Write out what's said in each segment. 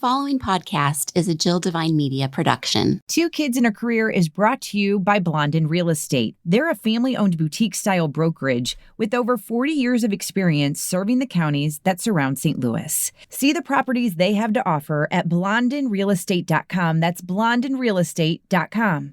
following podcast is a Jill Devine Media production. Two Kids in a Career is brought to you by Blondin Real Estate. They're a family-owned boutique-style brokerage with over 40 years of experience serving the counties that surround St. Louis. See the properties they have to offer at blondinrealestate.com. That's blondinrealestate.com.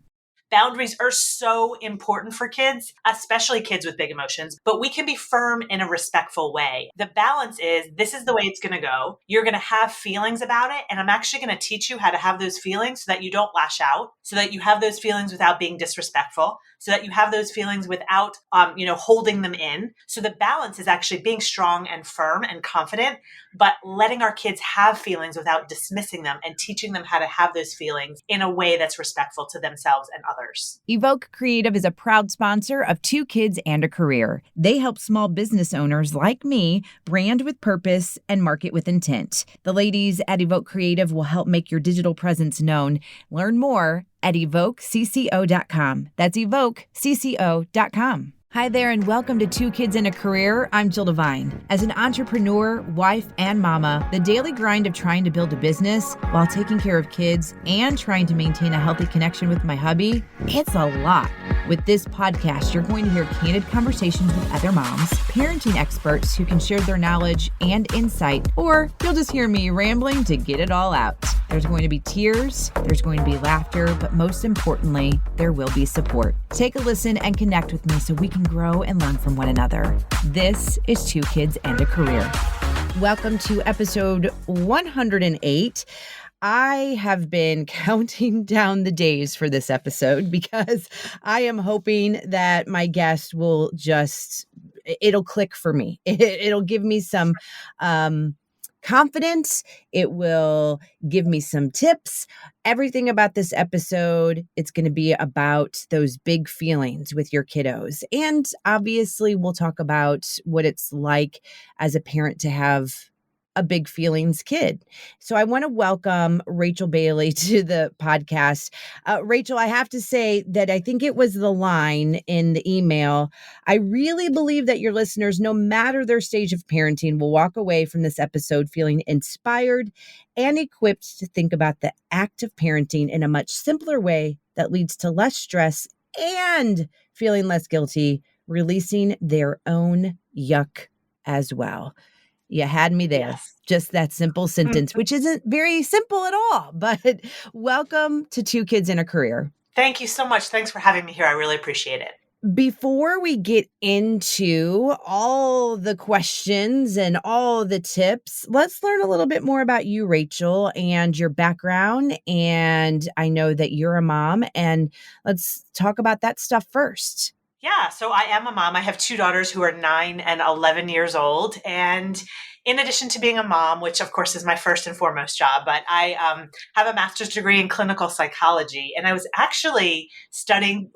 Boundaries are so important for kids, especially kids with big emotions, but we can be firm in a respectful way. The balance is, this is the way it's going to go. You're going to have feelings about it, and I'm actually going to teach you how to have those feelings so that you don't lash out, so that you have those feelings without being disrespectful, so that you have those feelings without, holding them in. So the balance is actually being strong and firm and confident, but letting our kids have feelings without dismissing them and teaching them how to have those feelings in a way that's respectful to themselves and others. Evoke Creative is a proud sponsor of Two Kids and a Career. They help small business owners like me brand with purpose and market with intent. The ladies at Evoke Creative will help make your digital presence known. Learn more at evokecco.com. That's evokecco.com. Hi there, and welcome to Two Kids in a Career. I'm Jill Devine. As an entrepreneur, wife, and mama, the daily grind of trying to build a business while taking care of kids and trying to maintain a healthy connection with my hubby, it's a lot. With this podcast, you're going to hear candid conversations with other moms, parenting experts who can share their knowledge and insight, or you'll just hear me rambling to get it all out. There's going to be tears, there's going to be laughter, but most importantly, there will be support. Take a listen and connect with me so we can grow and learn from one another. This is Two Kids and a Career. Welcome to episode 108. I have been counting down the days for this episode because I am hoping that my guest will it'll click for me. It'll give me some confidence. It will give me some tips. Everything about this episode, it's going to be about those big feelings with your kiddos. And obviously, we'll talk about what it's like as a parent to have a big feelings kid. So I want to welcome Rachel Bailey to the podcast. Rachel, I have to say that I think it was the line in the email. I really believe that your listeners, no matter their stage of parenting, will walk away from this episode feeling inspired and equipped to think about the act of parenting in a much simpler way that leads to less stress and feeling less guilty, releasing their own yuck as well. You had me there. Yes. Just that simple sentence, which isn't very simple at all. But welcome to Two Kids in a Career. Thank you so much. Thanks for having me here. I really appreciate it. Before we get into all the questions and all the tips, let's learn a little bit more about you, Rachel, and your background. And I know that you're a mom, and let's talk about that stuff first. Yeah, so I am a mom. I have two daughters who are 9 and 11 years old. And in addition to being a mom, which of course is my first and foremost job, but I have a master's degree in clinical psychology. And I was actually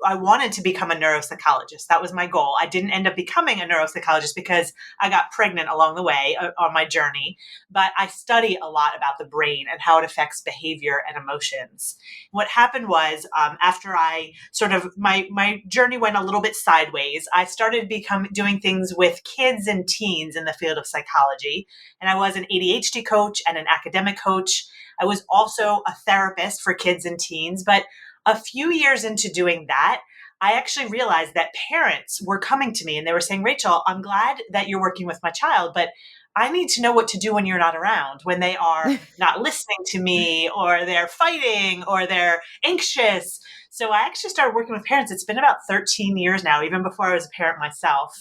I wanted to become a neuropsychologist. That was my goal. I didn't end up becoming a neuropsychologist because I got pregnant along the way on my journey. But I study a lot about the brain and how it affects behavior and emotions. What happened was after I my journey went a little bit sideways, I started doing things with kids and teens in the field of psychology. And I was an ADHD coach and an academic coach. I was also a therapist for kids and teens. But a few years into doing that, I actually realized that parents were coming to me and they were saying, Rachel, I'm glad that you're working with my child, but I need to know what to do when you're not around, when they are not listening to me, or they're fighting, or they're anxious. So I actually started working with parents. It's been about 13 years now, even before I was a parent myself,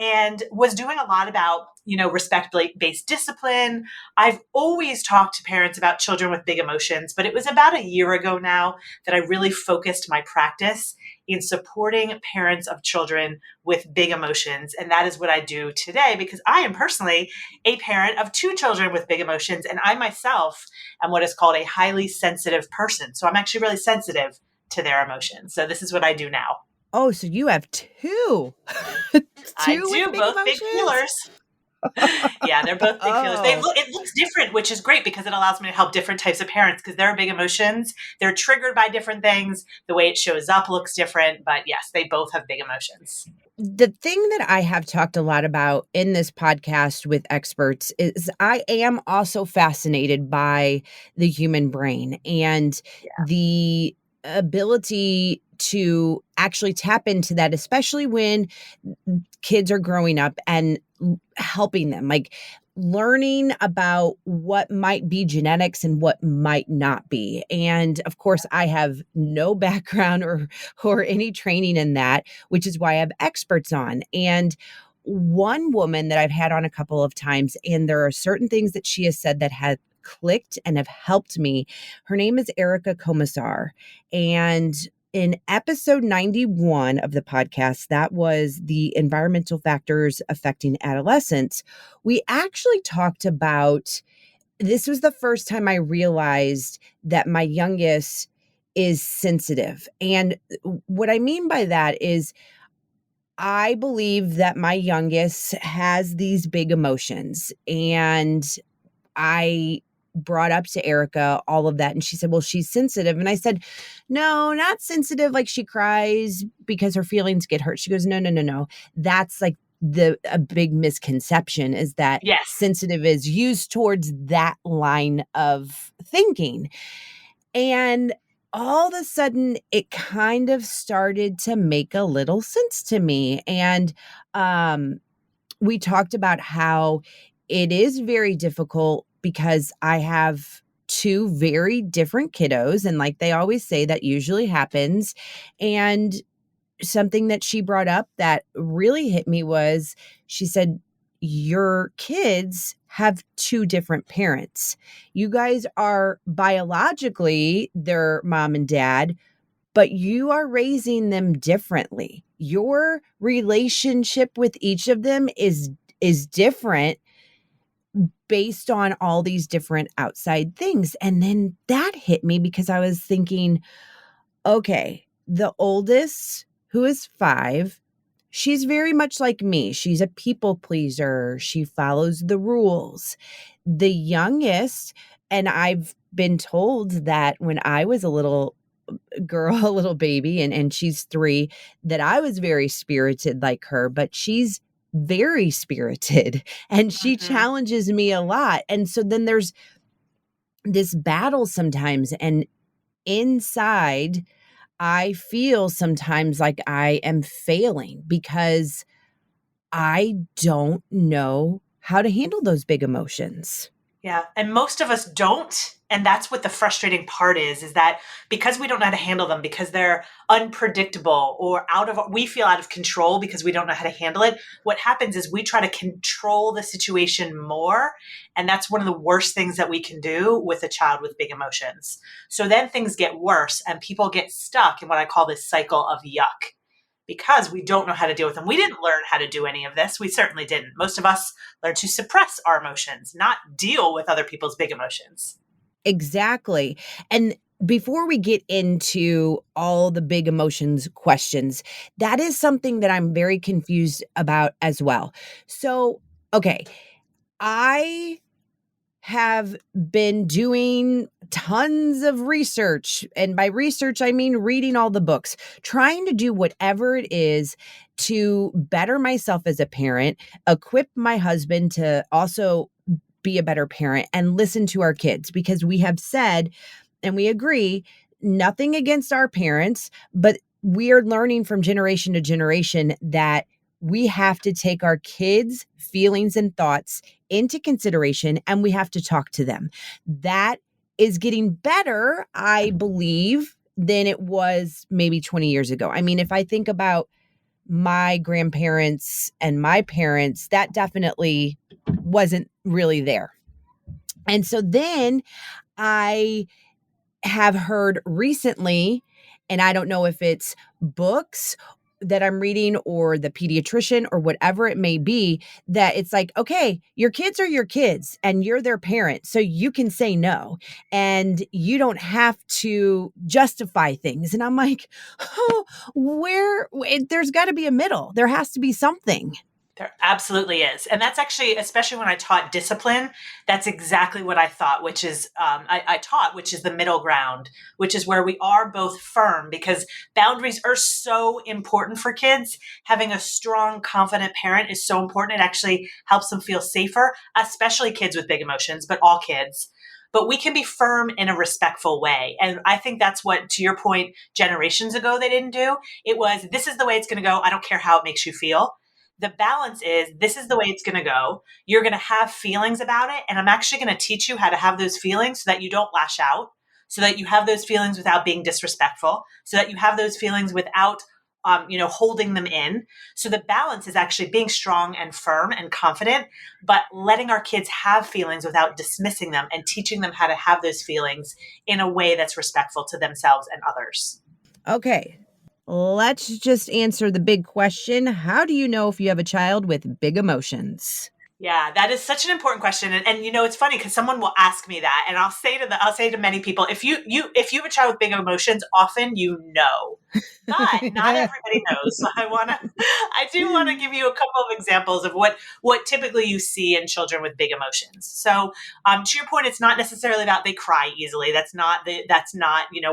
and was doing a lot about, respect-based discipline. I've always talked to parents about children with big emotions, but it was about a year ago now that I really focused my practice in supporting parents of children with big emotions. And that is what I do today, because I am personally a parent of two children with big emotions. And I myself am what is called a highly sensitive person. So I'm actually really sensitive to their emotions. So this is what I do now. Oh, so you have two. I do, both big feelers. Yeah, they're both big feelers. It looks different, which is great because it allows me to help different types of parents because they're big emotions. They're triggered by different things. The way it shows up looks different, but yes, they both have big emotions. The thing that I have talked a lot about in this podcast with experts is I am also fascinated by the human brain and the ability to actually tap into that, especially when kids are growing up and helping them, like learning about what might be genetics and what might not be. And of course, I have no background or any training in that, which is why I have experts on. And one woman that I've had on a couple of times, and there are certain things that she has said that have clicked and have helped me. Her name is Erica Commissar. And in episode 91 of the podcast, that was the environmental factors affecting adolescents, we actually talked about this was the first time I realized that my youngest is sensitive. And what I mean by that is I believe that my youngest has these big emotions. And I brought up to Erica all of that. And she said, well, she's sensitive. And I said, no, not sensitive. Like she cries because her feelings get hurt. She goes, no, no, no, no. That's like a big misconception is that Yes. sensitive is used towards that line of thinking. And all of a sudden it kind of started to make a little sense to me. And we talked about how it is very difficult because I have two very different kiddos. And like they always say, that usually happens. And something that she brought up that really hit me was she said, your kids have two different parents. You guys are biologically their mom and dad, but you are raising them differently. Your relationship with each of them is different based on all these different outside things. And then that hit me because I was thinking, okay, the oldest, who is 5, she's very much like me. She's a people pleaser. She follows the rules. The youngest, and I've been told that when I was a little girl, a little baby, and she's 3, that I was very spirited like her, but she's very spirited and she Mhm. challenges me a lot. And so then there's this battle sometimes, and inside I feel sometimes like I am failing because I don't know how to handle those big emotions. Yeah. And most of us don't. And that's what the frustrating part is that because we don't know how to handle them, because they're unpredictable or we feel out of control because we don't know how to handle it. What happens is we try to control the situation more. And that's one of the worst things that we can do with a child with big emotions. So then things get worse and people get stuck in what I call this cycle of yuck because we don't know how to deal with them. We didn't learn how to do any of this. We certainly didn't. Most of us learn to suppress our emotions, not deal with other people's big emotions. Exactly. And before we get into all the big emotions questions, that is something that I'm very confused about as well. So, okay, I have been doing tons of research. And by research, I mean reading all the books, trying to do whatever it is to better myself as a parent, equip my husband to also be a better parent and listen to our kids because we have said and we agree nothing against our parents, but we are learning from generation to generation that we have to take our kids' feelings and thoughts into consideration and we have to talk to them. That is getting better, I believe, than it was maybe 20 years ago. I mean, if I think about my grandparents and my parents, that definitely wasn't really there. And so then I have heard recently, and I don't know if it's books that I'm reading or the pediatrician or whatever it may be, that it's like, okay, your kids are your kids and you're their parent. So you can say no and you don't have to justify things. And I'm like, oh, there's got to be a middle. There has to be something. There absolutely is. And that's actually, especially when I taught discipline, that's exactly what I thought, which is, I taught, which is the middle ground, which is where we are both firm because boundaries are so important for kids. Having a strong, confident parent is so important. It actually helps them feel safer, especially kids with big emotions, but all kids. But we can be firm in a respectful way. And I think that's what, to your point, generations ago, they didn't do. It was, this is the way it's going to go. I don't care how it makes you feel. The balance is, this is the way it's going to go. You're going to have feelings about it. And I'm actually going to teach you how to have those feelings so that you don't lash out, so that you have those feelings without being disrespectful, so that you have those feelings without, holding them in. So the balance is actually being strong and firm and confident, but letting our kids have feelings without dismissing them and teaching them how to have those feelings in a way that's respectful to themselves and others. Okay. Let's just answer the big question. How do you know if you have a child with big emotions? Yeah, that is such an important question. And it's funny because someone will ask me that and I'll say to many people, if you have a child with big emotions, often but not everybody knows. So I do want to give you a couple of examples of what typically you see in children with big emotions. So, to your point, it's not necessarily about they cry easily. That's not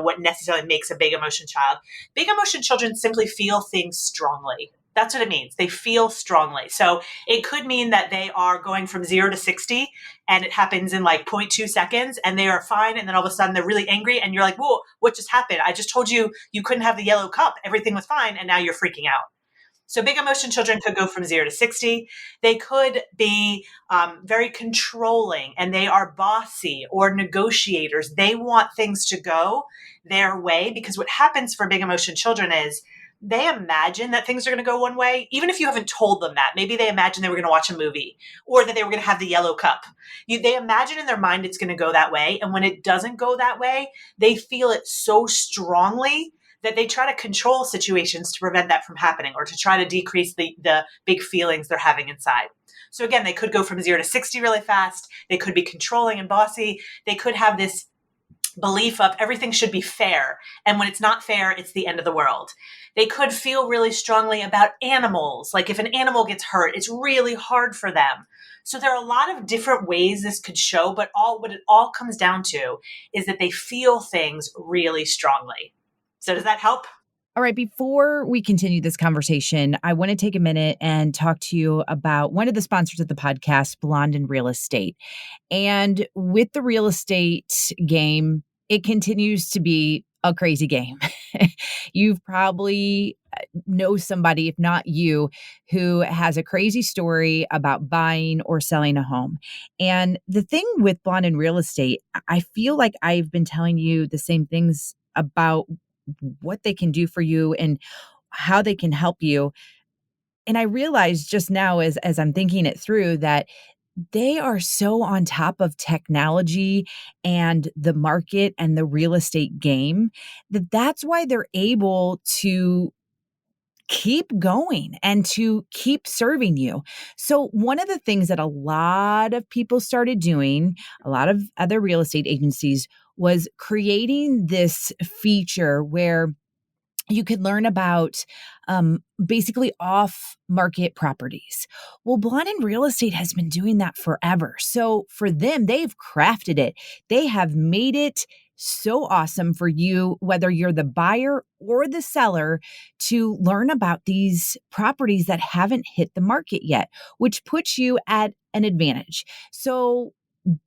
what necessarily makes a big emotion child. Big emotion children simply feel things strongly. That's what it means. They feel strongly. So it could mean that they are going from 0 to 60 and it happens in like 0.2 seconds and they are fine. And then all of a sudden they're really angry and you're like, whoa, what just happened? I just told you you couldn't have the yellow cup. Everything was fine. And now you're freaking out. So big emotion children could go from 0 to 60. They could be very controlling and they are bossy or negotiators. They want things to go their way because what happens for big emotion children is they imagine that things are going to go one way, even if you haven't told them that. Maybe they imagine they were going to watch a movie or that they were going to have the yellow cup. They imagine in their mind it's going to go that way. And when it doesn't go that way, they feel it so strongly that they try to control situations to prevent that from happening or to try to decrease the big feelings they're having inside. So again, they could go from 0 to 60 really fast. They could be controlling and bossy. They could have this belief of everything should be fair. And when it's not fair, it's the end of the world. They could feel really strongly about animals. Like if an animal gets hurt, it's really hard for them. So there are a lot of different ways this could show, but what it all comes down to is that they feel things really strongly. So does that help? All right, before we continue this conversation, I want to take a minute and talk to you about one of the sponsors of the podcast, Blonde in Real Estate. And with the real estate game, it continues to be a crazy game. You've probably know somebody, if not you, who has a crazy story about buying or selling a home. And the thing with Blonde in Real Estate, I feel like I've been telling you the same things about what they can do for you and how they can help you. And I realized just now as I'm thinking it through that they are so on top of technology and the market and the real estate game that's why they're able to keep going and to keep serving you. So one of the things that a lot of people started doing, a lot of other real estate agencies, was creating this feature where you could learn about basically off market properties. Well, Blonde in Real Estate has been doing that forever. So for them, they've crafted it. They have made it so awesome for you, whether you're the buyer or the seller, to learn about these properties that haven't hit the market yet, which puts you at an advantage. So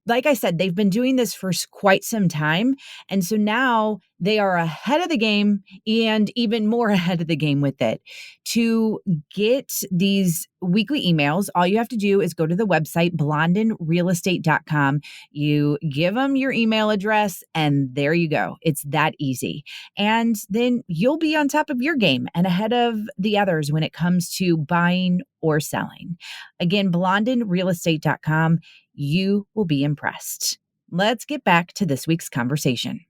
like I said, they've been doing this for quite some time. And so now they are ahead of the game and even more ahead of the game with it. To get these weekly emails, all you have to do is go to the website, blondinrealestate.com. You give them your email address and there you go. It's that easy. And then you'll be on top of your game and ahead of the others when it comes to buying or selling. Again, blondinrealestate.com. You will be impressed. Let's get back to this week's conversation.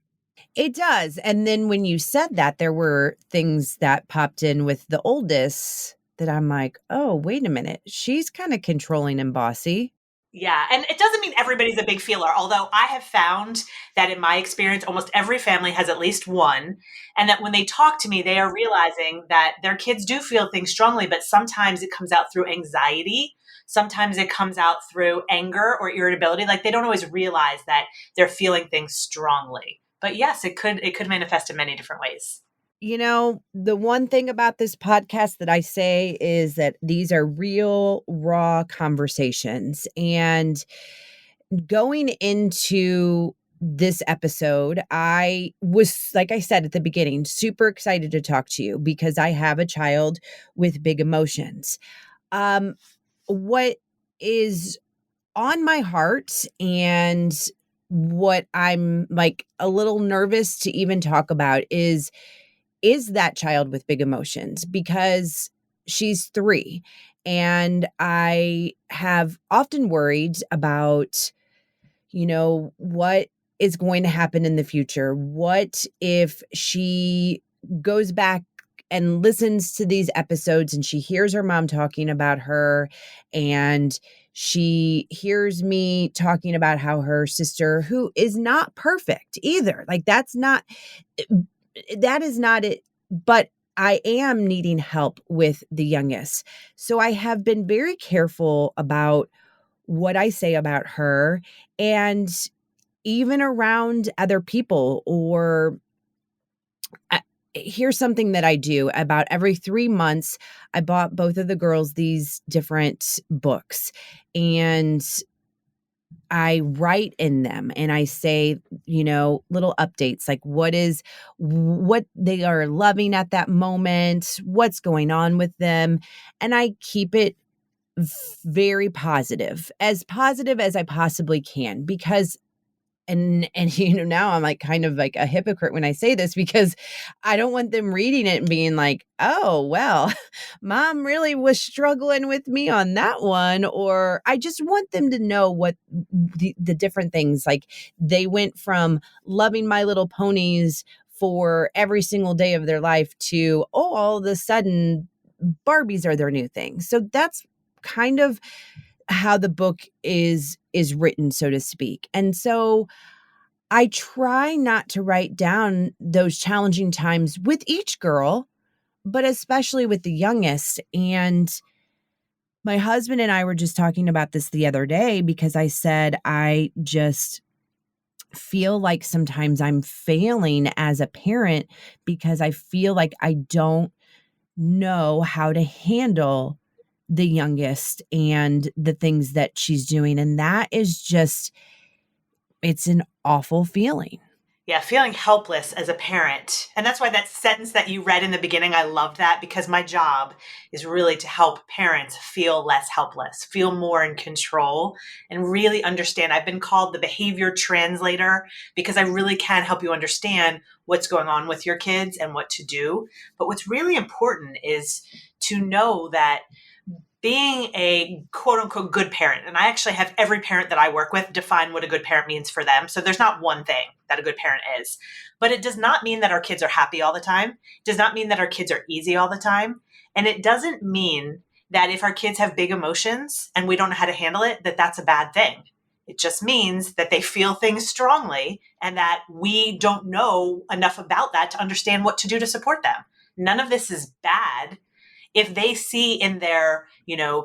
It does. And then when you said that, there were things that popped in with the oldest that I'm like, oh, wait a minute. She's kind of controlling and bossy. Yeah. And it doesn't mean everybody's a big feeler, although I have found that in my experience, almost every family has at least one. And that when they talk to me, they are realizing that their kids do feel things strongly, but sometimes it comes out through anxiety. Sometimes it comes out through anger or irritability. Like they don't always realize that they're feeling things strongly. But yes, it could manifest in many different ways. The one thing about this podcast that I say is that these are real, raw conversations. And going into this episode, I was, like I said at the beginning, super excited to talk to you because I have a child with big emotions. What is on my heart and what I'm like a little nervous to even talk about is that child with big emotions because she's 3 and I have often worried about what is going to happen in the future? What if she goes back and listens to these episodes and she hears her mom talking about her and she hears me talking about how her sister, who is not perfect either, like that is not it, but I am needing help with the youngest. So I have been very careful about what I say about her and even around other people or here's something that I do about every 3 months. I bought both of the girls these different books and I write in them and I say, little updates like what they are loving at that moment, what's going on with them. And I keep it very positive as I possibly can because and now I'm like kind of like a hypocrite when I say this because I don't want them reading it and being like, "Oh, well, mom really was struggling with me on that one," or I just want them to know what the different things like they went from loving My Little Ponies for every single day of their life to all of a sudden Barbies are their new thing. So that's kind of how the book is written, so to speak. And so I try not to write down those challenging times with each girl, but especially with the youngest. And my husband and I were just talking about this the other day because I said I just feel like sometimes I'm failing as a parent because I feel like I don't know how to handle the youngest and the things that she's doing. And that is just, it's an awful feeling. Yeah, feeling helpless as a parent. And that's why that sentence that you read in the beginning, I loved that because my job is really to help parents feel less helpless, feel more in control, and really understand. I've been called the behavior translator because I really can help you understand what's going on with your kids and what to do. But what's really important is to know that being a quote unquote good parent, and I actually have every parent that I work with define what a good parent means for them. So there's not one thing that a good parent is, but it does not mean that our kids are happy all the time. It does not mean that our kids are easy all the time. And it doesn't mean that if our kids have big emotions and we don't know how to handle it, that that's a bad thing. It just means that they feel things strongly and that we don't know enough about that to understand what to do to support them. None of this is bad if they see in their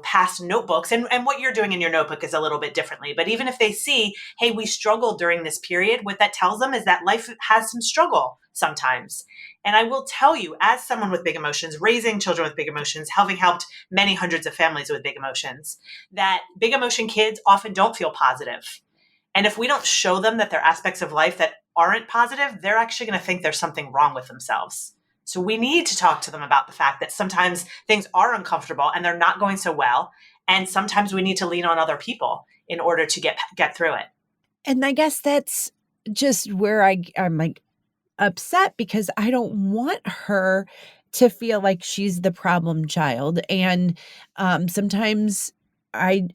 past notebooks, and what you're doing in your notebook is a little bit differently, but even if they see, hey, we struggled during this period, what that tells them is that life has some struggle sometimes. And I will tell you, as someone with big emotions, raising children with big emotions, having helped many hundreds of families with big emotions, that big emotion kids often don't feel positive. And if we don't show them that there are aspects of life that aren't positive, they're actually going to think there's something wrong with themselves. So we need to talk to them about the fact that sometimes things are uncomfortable and they're not going so well. And sometimes we need to lean on other people in order to get through it. And I guess that's just where I'm like upset because I don't want her to feel like she's the problem child. And sometimes I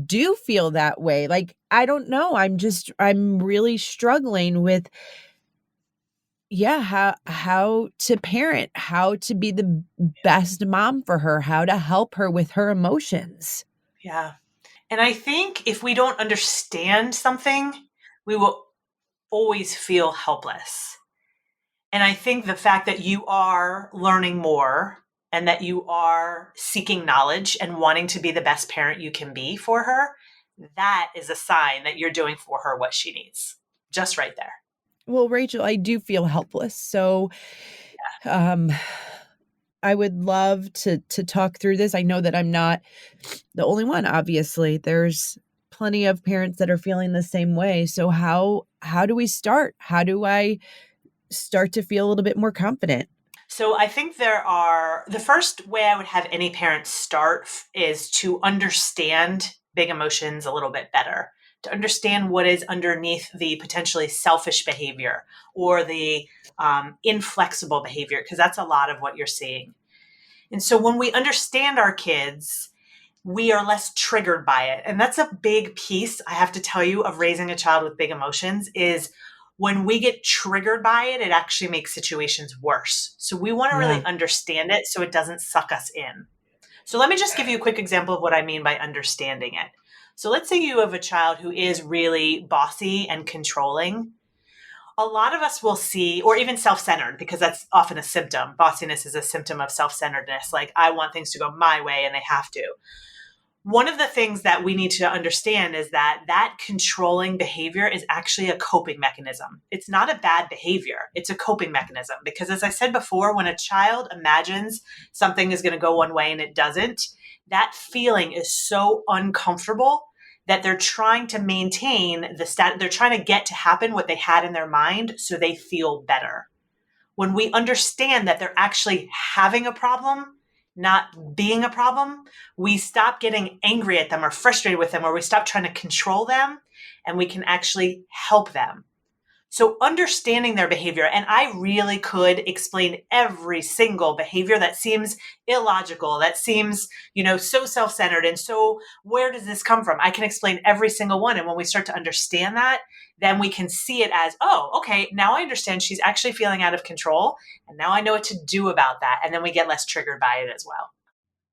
do feel that way. Like, I don't know. I'm really struggling with how to parent, how to be the best mom for her, how to help her with her emotions. Yeah. And I think if we don't understand something, we will always feel helpless. And I think the fact that you are learning more and that you are seeking knowledge and wanting to be the best parent you can be for her, that is a sign that you're doing for her what she needs. Just right there. Well, Rachel, I do feel helpless. So, um, I would love to talk through this. I know that I'm not the only one, obviously. There's plenty of parents that are feeling the same way. So how do we start? How do I start to feel a little bit more confident? So I think the first way I would have any parent start is to understand big emotions a little bit better, to understand what is underneath the potentially selfish behavior or the inflexible behavior, because that's a lot of what you're seeing. And so when we understand our kids, we are less triggered by it. And that's a big piece, I have to tell you, of raising a child with big emotions is when we get triggered by it, it actually makes situations worse. So we want to Yeah. really understand it so it doesn't suck us in. So let me just give you a quick example of what I mean by understanding it. So let's say you have a child who is really bossy and controlling. A lot of us will see, or even self-centered, because that's often a symptom. Bossiness is a symptom of self-centeredness. Like, I want things to go my way and they have to. One of the things that we need to understand is that controlling behavior is actually a coping mechanism. It's not a bad behavior. It's a coping mechanism because, as I said before, when a child imagines something is going to go one way and it doesn't, that feeling is so uncomfortable that they're trying to maintain they're trying to get to happen what they had in their mind so they feel better. When we understand that they're actually having a problem, not being a problem, we stop getting angry at them or frustrated with them, or we stop trying to control them, and we can actually help them. So understanding their behavior, and I really could explain every single behavior that seems illogical, that seems, so self-centered. And so where does this come from? I can explain every single one. And when we start to understand that, then we can see it as, oh, okay, now I understand she's actually feeling out of control. And now I know what to do about that. And then we get less triggered by it as well.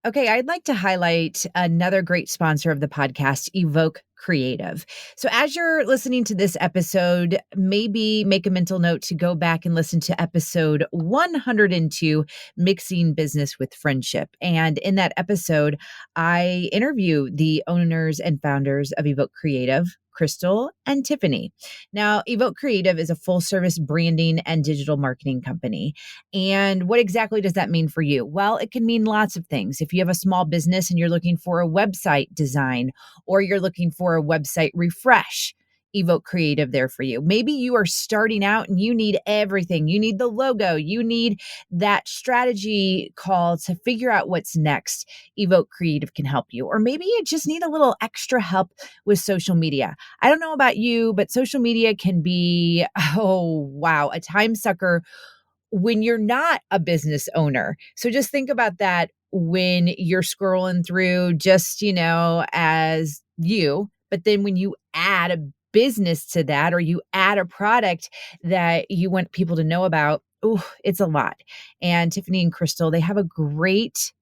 Okay, I'd like to highlight another great sponsor of the podcast, Evoke Creative. So, as you're listening to this episode, maybe make a mental note to go back and listen to episode 102, Mixing Business with Friendship. And in that episode, I interview the owners and founders of Evoke Creative, Crystal and Tiffany. Now, Evoke Creative is a full service branding and digital marketing company. And what exactly does that mean for you? Well, it can mean lots of things. If you have a small business and you're looking for a website design or you're looking for a website refresh, Evoke Creative there for you. Maybe you are starting out and you need everything. You need the logo. You need that strategy call to figure out what's next. Evoke Creative can help you. Or maybe you just need a little extra help with social media. I don't know about you, but social media can be, oh, wow, a time sucker when you're not a business owner. So just think about that when you're scrolling through just, as you, but then when you add a business to that or you add a product that you want people to know about, oh, it's a lot. And Tiffany and Crystal, they have a great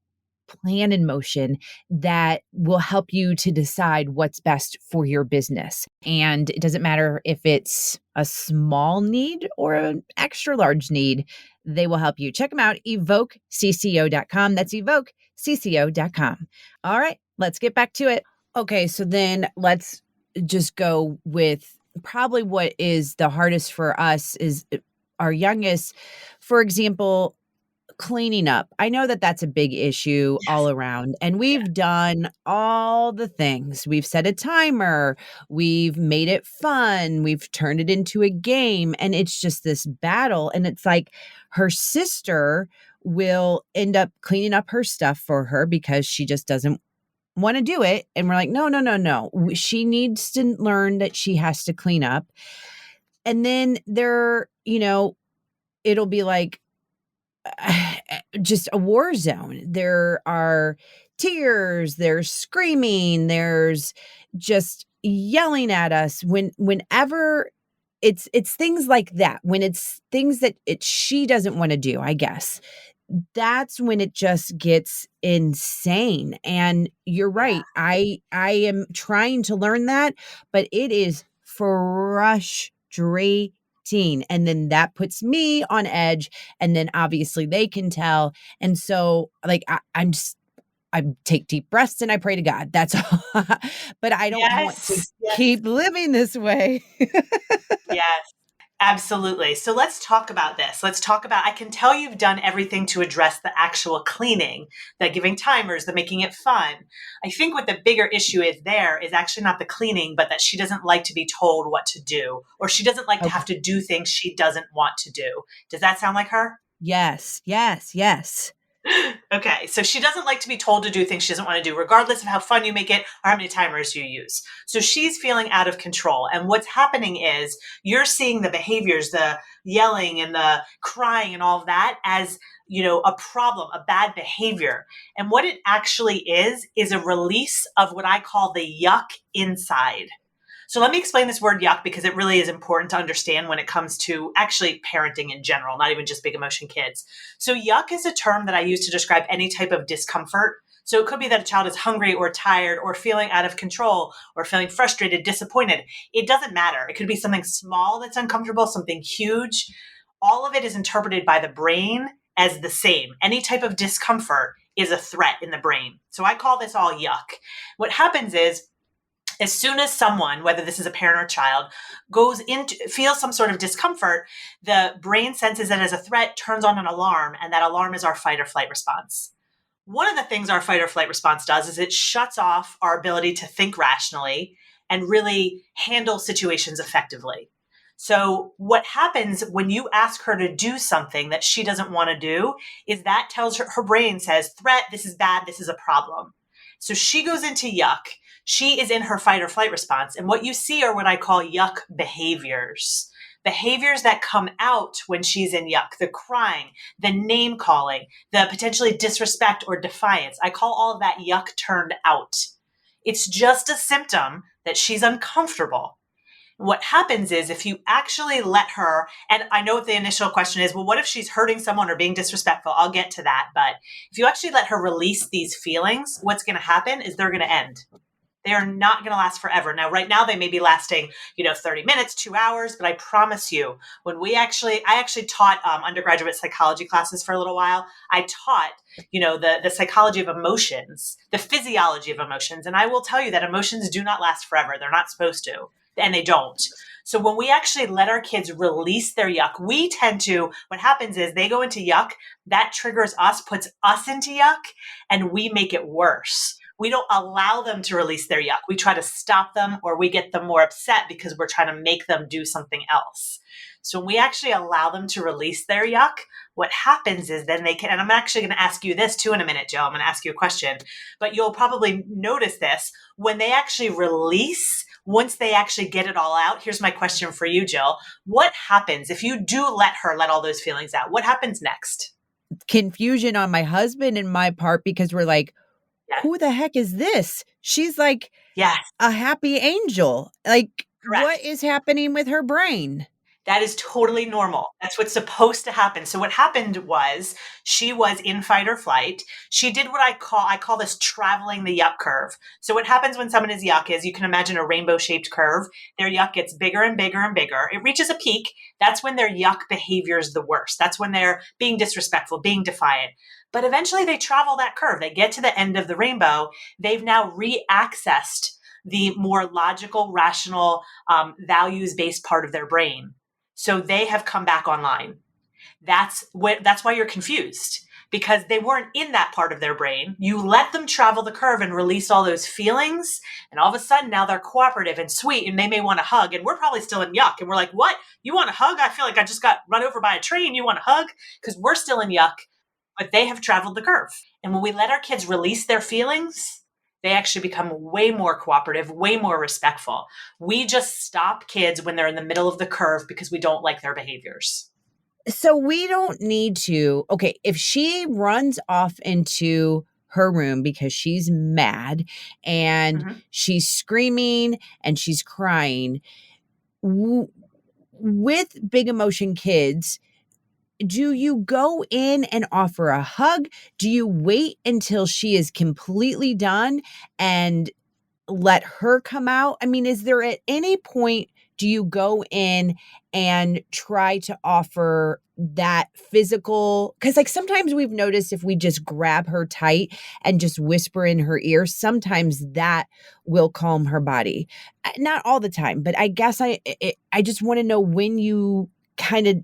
plan in motion that will help you to decide what's best for your business. And it doesn't matter if it's a small need or an extra large need, they will help you. Check them out, evokecco.com. That's evokecco.com. All right, let's get back to it. Okay, so then let's just go with probably what is the hardest for us is our youngest. For example, cleaning up. I know that that's a big issue Yes. all around, and Yeah. we've done all the things. We've set a timer, we've made it fun, we've turned it into a game, and it's just this battle. And it's like her sister will end up cleaning up her stuff for her because she just doesn't want to do it. And we're like, no, no, no, no. She needs to learn that she has to clean up. And then it'll be like, just a war zone. There are tears, there's screaming, there's just yelling at us whenever it's things like that. When it's things that she doesn't want to do, I guess. that's when it just gets insane. And you're Yeah. right. I am trying to learn that, but it is frustrating. And then that puts me on edge. And then obviously they can tell. And so like I take deep breaths and I pray to God. That's all. But I don't want to Yes. Yes. keep living this way. Yes. Absolutely. So let's talk about this. Let's talk about, I can tell you've done everything to address the actual cleaning, the giving timers, the making it fun. I think what the bigger issue is there is actually not the cleaning, but that she doesn't like to be told what to do, or she doesn't like to Okay. have to do things she doesn't want to do. Does that sound like her? Yes, yes, yes. Okay, so she doesn't like to be told to do things she doesn't want to do, regardless of how fun you make it or how many timers you use. So she's feeling out of control. And what's happening is you're seeing the behaviors, the yelling and the crying and all of that as, a problem, a bad behavior. And what it actually is a release of what I call the yuck inside. So let me explain this word yuck because it really is important to understand when it comes to actually parenting in general, not even just big emotion kids. So yuck is a term that I use to describe any type of discomfort. So it could be that a child is hungry or tired or feeling out of control or feeling frustrated, disappointed. It doesn't matter. It could be something small that's uncomfortable, something huge. All of it is interpreted by the brain as the same. Any type of discomfort is a threat in the brain. So I call this all yuck. What happens is as soon as someone, whether this is a parent or child, feels some sort of discomfort, the brain senses it as a threat, turns on an alarm, and that alarm is our fight or flight response. One of the things our fight or flight response does is it shuts off our ability to think rationally and really handle situations effectively. So what happens when you ask her to do something that she doesn't want to do is that tells her brain says, threat, this is bad, this is a problem. So she goes into yuck. She is in her fight or flight response. And what you see are what I call yuck behaviors. Behaviors that come out when she's in yuck, the crying, the name calling, the potentially disrespect or defiance. I call all of that yuck turned out. It's just a symptom that she's uncomfortable. What happens is if you actually let her, and I know what the initial question is, well, what if she's hurting someone or being disrespectful? I'll get to that. But if you actually let her release these feelings, what's going to happen is they're going to end. They are not going to last forever. Now, right now, they may be lasting, 30 minutes, 2 hours, but I promise you, I actually taught undergraduate psychology classes for a little while. I taught, the psychology of emotions, the physiology of emotions. And I will tell you that emotions do not last forever. They're not supposed to, and they don't. So when we actually let our kids release their yuck, what happens is they go into yuck, that triggers us, puts us into yuck, and we make it worse. We don't allow them to release their yuck. We try to stop them or we get them more upset because we're trying to make them do something else. So when we actually allow them to release their yuck, what happens is then they can, and I'm actually going to ask you this too in a minute, Jill. I'm going to ask you a question, but you'll probably notice this when they actually release, once they actually get it all out. Here's my question for you, Jill. What happens if you do let her let all those feelings out? What happens next? Confusion on my husband and my part because we're like, Yes. who the heck is this? She's like Yes. a happy angel. Like, Correct. what is happening with her brain? That is totally normal. That's what's supposed to happen. So what happened was she was in fight or flight. She did what I call this traveling the yuck curve. So what happens when someone is yuck is you can imagine a rainbow shaped curve. Their yuck gets bigger and bigger and bigger. It reaches a peak. That's when their yuck behavior is the worst. That's when they're being disrespectful, being defiant. But eventually they travel that curve. They get to the end of the rainbow. They've now re-accessed the more logical, rational, values-based part of their brain. So they have come back online. That's why you're confused, because they weren't in that part of their brain. You let them travel the curve and release all those feelings. And all of a sudden now they're cooperative and sweet and they may want to hug. And we're probably still in yuck. And we're like, what? You want to hug? I feel like I just got run over by a train. You want to hug? Because we're still in yuck, but they have traveled the curve. And when we let our kids release their feelings, they actually become way more cooperative, way more respectful. We just stop kids when they're in the middle of the curve because we don't like their behaviors. So we don't need to. Okay, if she runs off into her room because she's mad and she's screaming and she's crying, with big emotion kids, do you go in and offer a hug? Do you wait until she is completely done and let her come out? I mean, is there at any point do you go in and try to offer that physical? Because like sometimes we've noticed if we just grab her tight and just whisper in her ear, sometimes that will calm her body. Not all the time, but I guess I just want to know when you kind of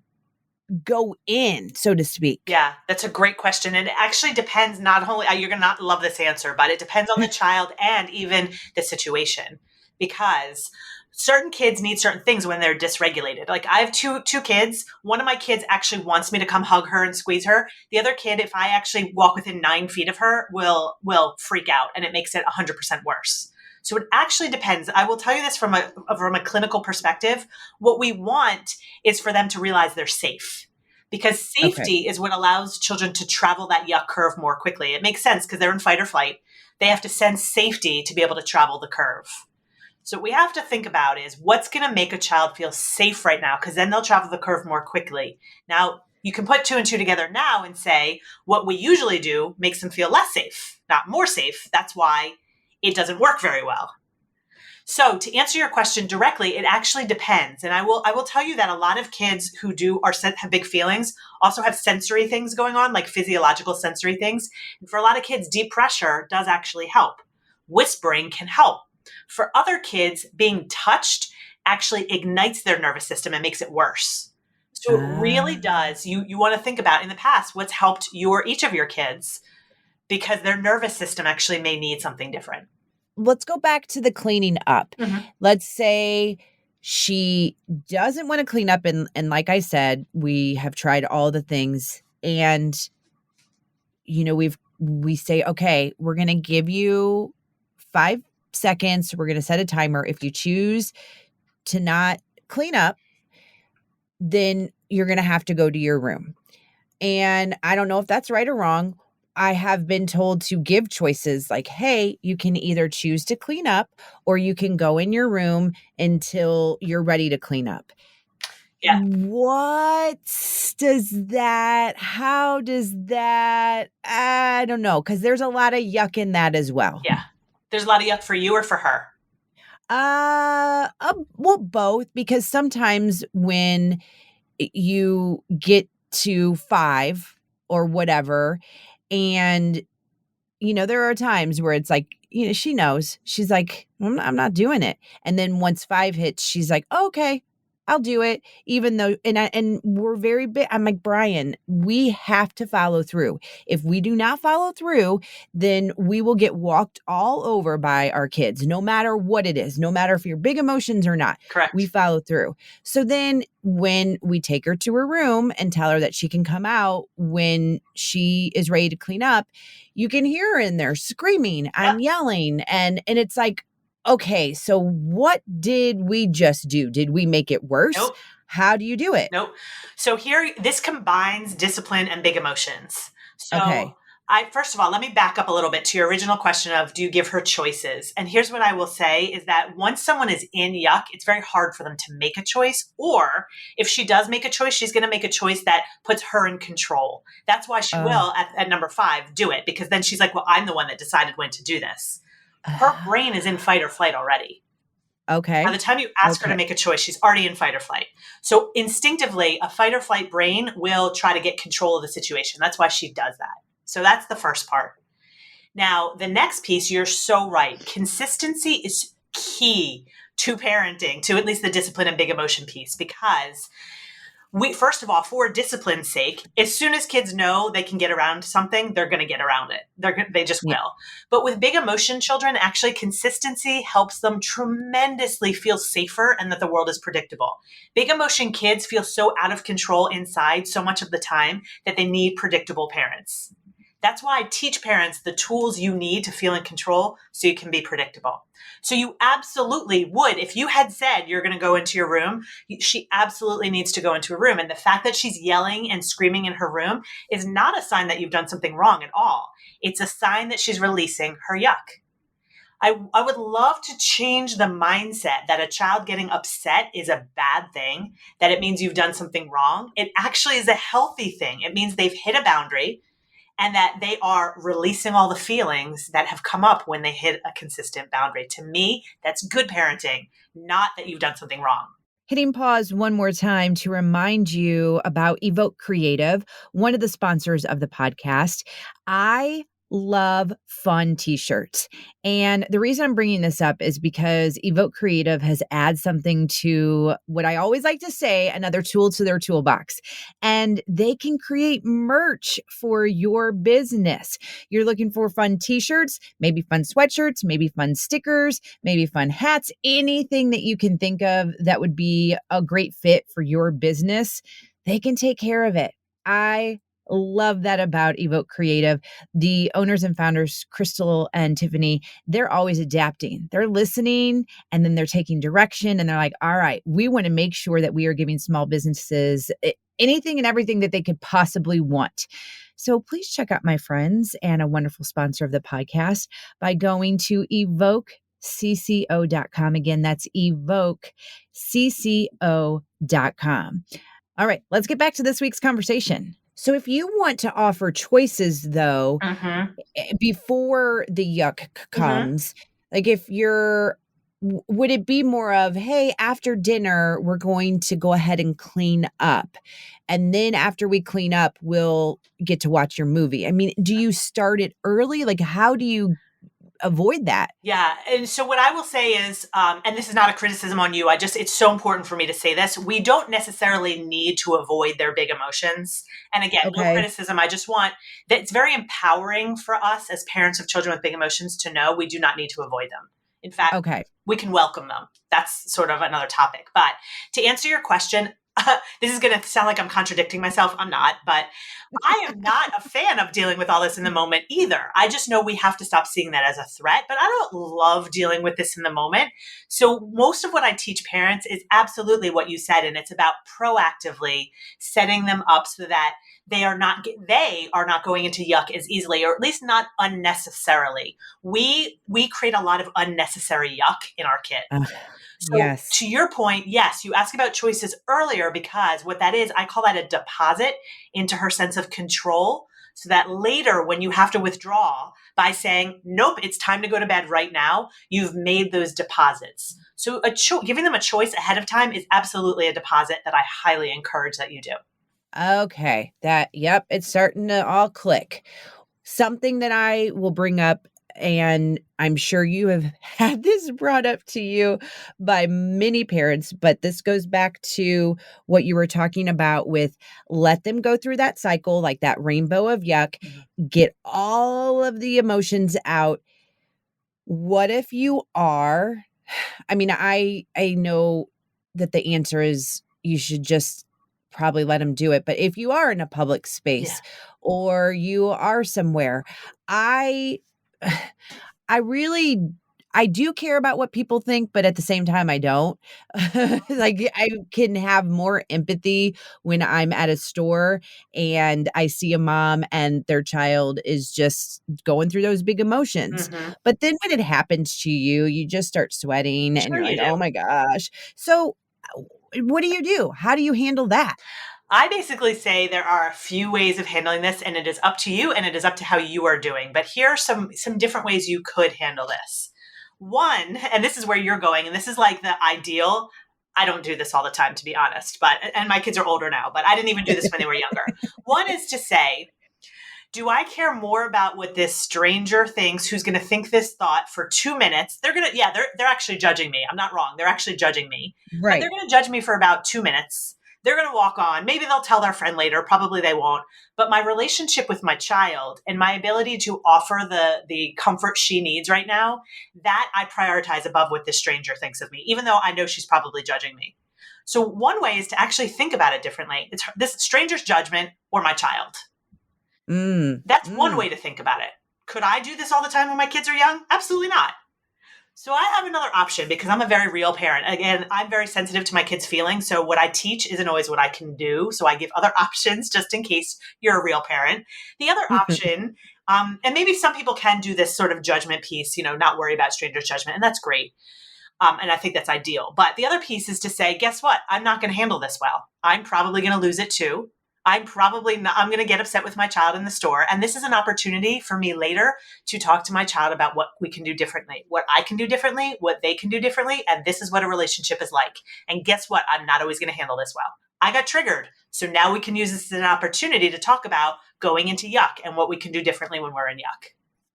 go in, so to speak. Yeah, that's a great question. And it actually depends not only, you're going to not love this answer, but it depends on the child and even the situation. Because certain kids need certain things when they're dysregulated. Like I have two kids. One of my kids actually wants me to come hug her and squeeze her. The other kid, if I actually walk within 9 feet of her, will freak out, and it makes it 100% worse. So it actually depends. I will tell you this from a clinical perspective. What we want is for them to realize they're safe, because safety is what allows children to travel that yuck curve more quickly. It makes sense because they're in fight or flight. They have to sense safety to be able to travel the curve. So what we have to think about is what's going to make a child feel safe right now, because then they'll travel the curve more quickly. Now, you can put 2 and 2 together now and say what we usually do makes them feel less safe, not more safe. That's why it doesn't work very well. So to answer your question directly, it actually depends. And I will tell you that a lot of kids who have big feelings also have sensory things going on, like physiological sensory things. And for a lot of kids, deep pressure does actually help. Whispering can help. For other kids, being touched actually ignites their nervous system and makes it worse. So it really does. You want to think about in the past what's helped each of your kids, because their nervous system actually may need something different. Let's go back to the cleaning up. Mm-hmm. Let's say she doesn't want to clean up. And like I said, we have tried all the things, and, we say, okay, we're going to give you 5 seconds. We're going to set a timer. If you choose to not clean up, then you're going to have to go to your room. And I don't know if that's right or wrong. I have been told to give choices like, hey, you can either choose to clean up or you can go in your room until you're ready to clean up. Yeah. How does that, I don't know, because there's a lot of yuck in that as well. Yeah. There's a lot of yuck for you or for her? Well, both, because sometimes when you get to 5 or whatever, and, there are times where it's like, she knows. She's like, I'm not doing it. And then once 5 hits, she's like, okay, I'll do it. Even though, and we're very big. I'm like, Brian, we have to follow through. If we do not follow through, then we will get walked all over by our kids, no matter what it is, no matter if you're big emotions or not. Correct. We follow through. So then when we take her to her room and tell her that she can come out when she is ready to clean up, you can hear her in there screaming and yelling. And it's like, okay, so what did we just do? Did we make it worse? Nope. How do you do it? Nope. So here, this combines discipline and big emotions. So Okay. First of all, let me back up a little bit to your original question of, do you give her choices? And here's what I will say is that once someone is in yuck, it's very hard for them to make a choice. Or if she does make a choice, she's going to make a choice that puts her in control. That's why she will, at number 5, do it. Because then she's like, well, I'm the one that decided when to do this. Her brain is in fight or flight already. Okay. By the time you ask her to make a choice, she's already in fight or flight. So instinctively, a fight or flight brain will try to get control of the situation. That's why she does that. So that's the first part. Now, the next piece, you're so right. Consistency is key to parenting, to at least the discipline and big emotion piece, because first of all, for discipline's sake, as soon as kids know they can get around something, they're going to get around it. They just will. But with big emotion children, actually consistency helps them tremendously feel safer and that the world is predictable. Big emotion kids feel so out of control inside so much of the time that they need predictable parents. That's why I teach parents the tools you need to feel in control so you can be predictable. So you absolutely would, if you had said you're going to go into your room, she absolutely needs to go into a room. And the fact that she's yelling and screaming in her room is not a sign that you've done something wrong at all. It's a sign that she's releasing her yuck. I would love to change the mindset that a child getting upset is a bad thing, that it means you've done something wrong. It actually is a healthy thing. It means they've hit a boundary and that they are releasing all the feelings that have come up when they hit a consistent boundary. To me, that's good parenting, not that you've done something wrong. Hitting pause one more time to remind you about Evoke Creative, one of the sponsors of the podcast. I love fun t-shirts. And the reason I'm bringing this up is because Evoke Creative has added something to what I always like to say, another tool to their toolbox. And they can create merch for your business. You're looking for fun t-shirts, maybe fun sweatshirts, maybe fun stickers, maybe fun hats, anything that you can think of that would be a great fit for your business, they can take care of it. I love that about Evoke Creative. The owners and founders, Crystal and Tiffany, they're always adapting. They're listening and then they're taking direction and they're like, all right, we want to make sure that we are giving small businesses anything and everything that they could possibly want. So please check out my friends and a wonderful sponsor of the podcast by going to evokecco.com. Again, that's evokecco.com. All right, let's get back to this week's conversation. So if you want to offer choices, though, before the yuck comes, like if you're, would it be more of, hey, after dinner, we're going to go ahead and clean up. And then after we clean up, we'll get to watch your movie. I mean, do you start it early? Like, how do you avoid that? Yeah. And so what I will say is, and this is not a criticism on you, it's so important for me to say this. We don't necessarily need to avoid their big emotions. And again, no Okay. criticism. I just want that it's very empowering for us as parents of children with big emotions to know we do not need to avoid them. In fact, Okay. we can welcome them. That's sort of another topic. But to answer your question, this is going to sound like I'm contradicting myself. I'm not, but I am not a fan of dealing with all this in the moment either. I just know we have to stop seeing that as a threat, but I don't love dealing with this in the moment. So most of what I teach parents is absolutely what you said. And it's about proactively setting them up so that they are not going into yuck as easily, or at least not unnecessarily. We create a lot of unnecessary yuck in our kids. So Yes. to your point, yes, you ask about choices earlier because what that is, I call that a deposit into her sense of control, so that later when you have to withdraw by saying, nope, it's time to go to bed right now, you've made those deposits. So giving them a choice ahead of time is absolutely a deposit that I highly encourage that you do. Okay. Yep, it's starting to all click. Something that I will bring up, and I'm sure you have had this brought up to you by many parents, but this goes back to what you were talking about with let them go through that cycle, like that rainbow of yuck, get all of the emotions out. What if you are, I mean, I know that the answer is you should just probably let them do it, but if you are in a public space or you are somewhere, I I really I do care about what people think, but at the same time I don't. Like I can have more empathy when I'm at a store and I see a mom and their child is just going through those big emotions. But then when it happens to you, you just start sweating and Sure you're you like, do. "Oh my gosh." So what do you do? How do you handle that? I basically say there are a few ways of handling this, and it is up to you and it is up to how you are doing. But here are some different ways you could handle this. One, and this is where you're going, and this is like the ideal. I don't do this all the time, to be honest, and my kids are older now, but I didn't even do this when they were younger. One is to say, do I care more about what this stranger thinks who's going to think this thought for 2 minutes? They're actually judging me. I'm not wrong. They're actually judging me, but they're Right. going to judge me for about 2 minutes. They're going to walk on. Maybe they'll tell their friend later. Probably they won't. But my relationship with my child and my ability to offer the comfort she needs right now, that I prioritize above what this stranger thinks of me, even though I know she's probably judging me. So one way is to actually think about it differently. It's this stranger's judgment or my child. That's one way to think about it. Could I do this all the time when my kids are young? Absolutely not. So I have another option because I'm a very real parent. Again, I'm very sensitive to my kids' feelings. So what I teach isn't always what I can do. So I give other options just in case you're a real parent. The other option, and maybe some people can do this sort of judgment piece, not worry about strangers' judgment. And that's great. And I think that's ideal. But the other piece is to say, guess what? I'm not going to handle this well. I'm probably going to lose it too. I'm going to get upset with my child in the store. And this is an opportunity for me later to talk to my child about what we can do differently, what I can do differently, what they can do differently. And this is what a relationship is like. And guess what? I'm not always going to handle this well. I got triggered. So now we can use this as an opportunity to talk about going into Yuck and what we can do differently when we're in Yuck.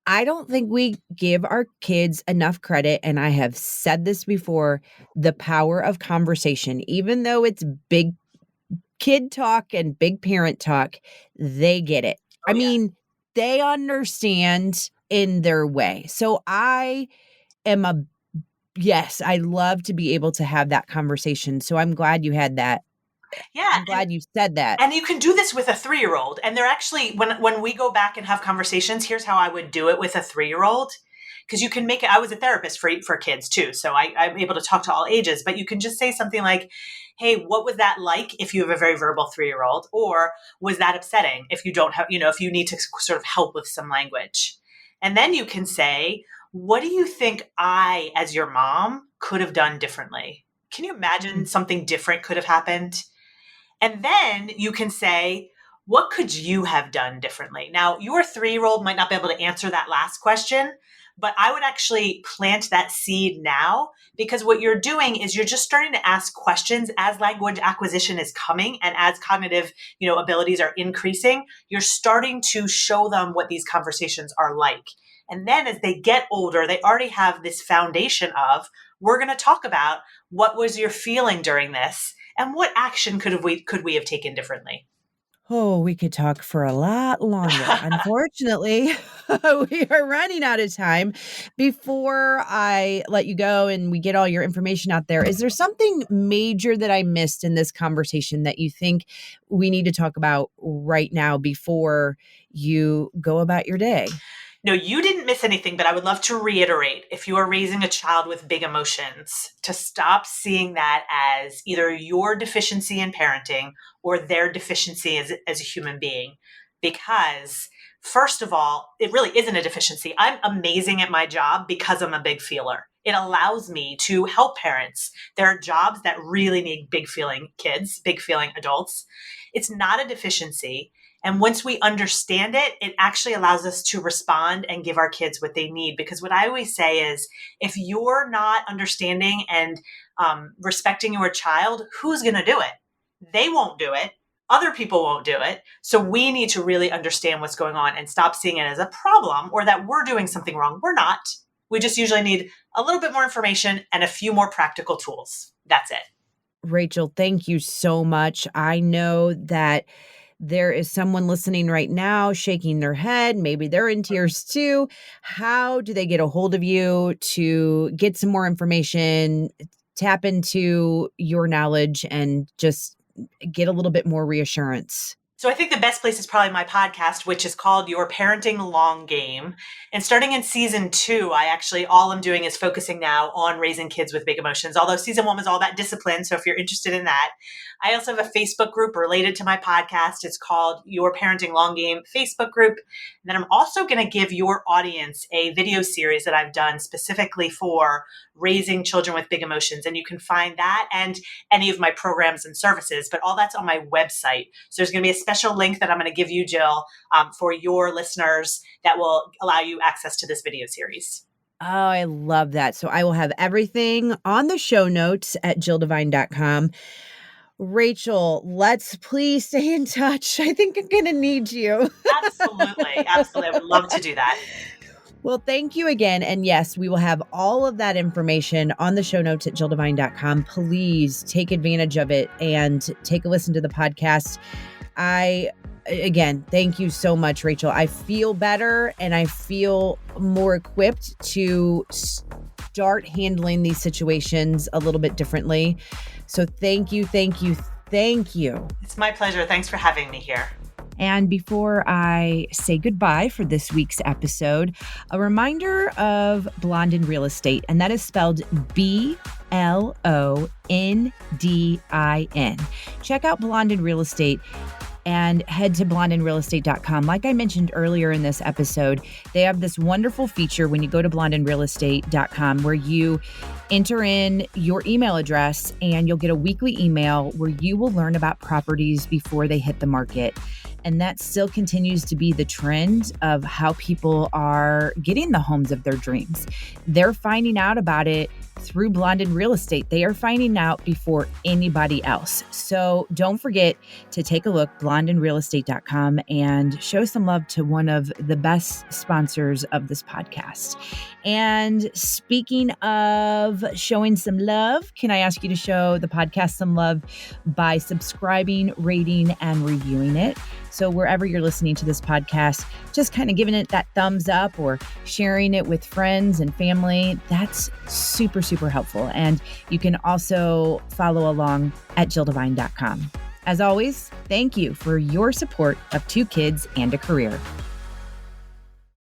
I don't think we give our kids enough credit, and I have said this before, the power of conversation. Even though it's big kid talk and big parent talk, they get it. Oh, I mean, they understand in their way. So I love to be able to have that conversation. So I'm glad you had that. Yeah. I'm glad you said that. And you can do this with a 3-year-old. And they're actually, when we go back and have conversations, here's how I would do it with a 3-year-old. Because you can make it, I was a therapist for kids too. So I'm able to talk to all ages, but you can just say something like, hey, what was that like if you have a very verbal 3-year-old? Or was that upsetting if you don't have, if you need to sort of help with some language? And then you can say, what do you think I, as your mom, could have done differently? Can you imagine something different could have happened? And then you can say, what could you have done differently? Now, your 3-year-old might not be able to answer that last question, but I would actually plant that seed now, because what you're doing is you're just starting to ask questions as language acquisition is coming and as cognitive, abilities are increasing. You're starting to show them what these conversations are like. And then as they get older, they already have this foundation of, we're going to talk about what was your feeling during this and what action could we have taken differently. Oh, we could talk for a lot longer. Unfortunately, we are running out of time. Before I let you go and we get all your information out there, is there something major that I missed in this conversation that you think we need to talk about right now before you go about your day? No, you didn't miss anything, but I would love to reiterate, if you are raising a child with big emotions, to stop seeing that as either your deficiency in parenting or their deficiency as a human being. Because first of all, it really isn't a deficiency. I'm amazing at my job because I'm a big feeler. It allows me to help parents. There are jobs that really need big feeling kids, big feeling adults. It's not a deficiency. And once we understand it, it actually allows us to respond and give our kids what they need. Because what I always say is, if you're not understanding and respecting your child, who's going to do it? They won't do it. Other people won't do it. So we need to really understand what's going on and stop seeing it as a problem or that we're doing something wrong. We're not. We just usually need a little bit more information and a few more practical tools. That's it. Rachel, thank you so much. I know that there is someone listening right now shaking their head. Maybe they're in tears too. How do they get a hold of you to get some more information, tap into your knowledge, and just get a little bit more reassurance? So I think the best place is probably my podcast, which is called Your Parenting Long Game. And starting in season 2, all I'm doing is focusing now on raising kids with big emotions. Although season 1 was all about discipline. So if you're interested in that, I also have a Facebook group related to my podcast. It's called Your Parenting Long Game Facebook group. And then I'm also going to give your audience a video series that I've done specifically for raising children with big emotions. And you can find that and any of my programs and services, but all that's on my website. So there's going to be a special link that I'm going to give you, Jill, for your listeners that will allow you access to this video series. Oh, I love that. So I will have everything on the show notes at jilldevine.com. Rachel, let's please stay in touch. I think I'm going to need you. Absolutely. Absolutely. I would love to do that. Well, thank you again. And yes, we will have all of that information on the show notes at jilldevine.com. Please take advantage of it and take a listen to the podcast. Again, thank you so much, Rachel. I feel better and I feel more equipped to start handling these situations a little bit differently. So thank you, thank you, thank you. It's my pleasure. Thanks for having me here. And before I say goodbye for this week's episode, a reminder of Blondin Real Estate, and that is spelled BLONDIN. Check out Blondin Real Estate and head to blondinrealestate.com. Like I mentioned earlier in this episode, they have this wonderful feature when you go to blondinrealestate.com where you enter in your email address and you'll get a weekly email where you will learn about properties before they hit the market. And that still continues to be the trend of how people are getting the homes of their dreams. They're finding out about it through Blondin Real Estate. They are finding out before anybody else. So don't forget to take a look, blondinrealestate.com, and show some love to one of the best sponsors of this podcast. And speaking of showing some love, can I ask you to show the podcast some love by subscribing, rating, and reviewing it? So wherever you're listening to this podcast, just kind of giving it that thumbs up or sharing it with friends and family. That's super, super helpful. And you can also follow along at JillDevine.com. As always, thank you for your support of 2 Kids and a Career.